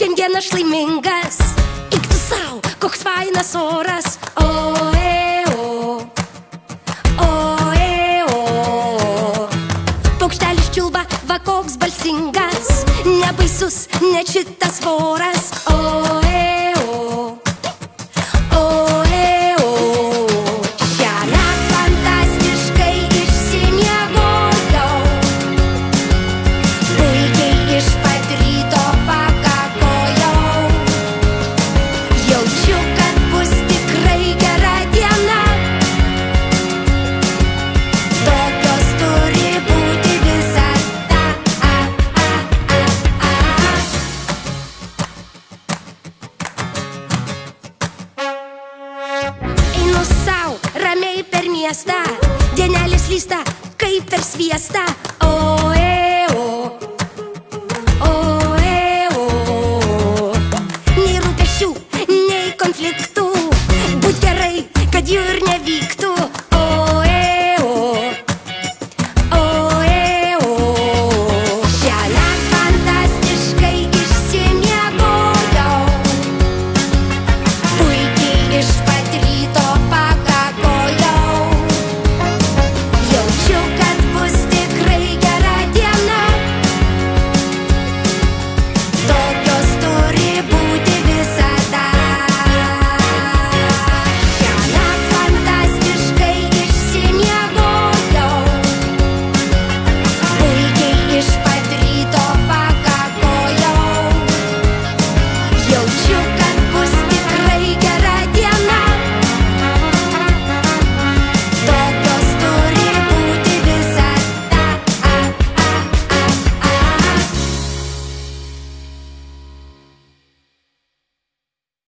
šiandien aš laimingas. Eik tu sau, koks fainas oras. O-e-o, o-e-o. Paukštelis čiulba, va koks balsingas. Nebaisus net šitas voras. O-e-o, o-e-o. Šiąnakt fantastiškai išsimiegojau. Puikiai iš pat ryto pakakojau. Jaučiu, kad bus tikrai gera diena. Tokios turi būti visada. Einu sau ramiai per miestą. Dienelės lysta kaip per sviestą. O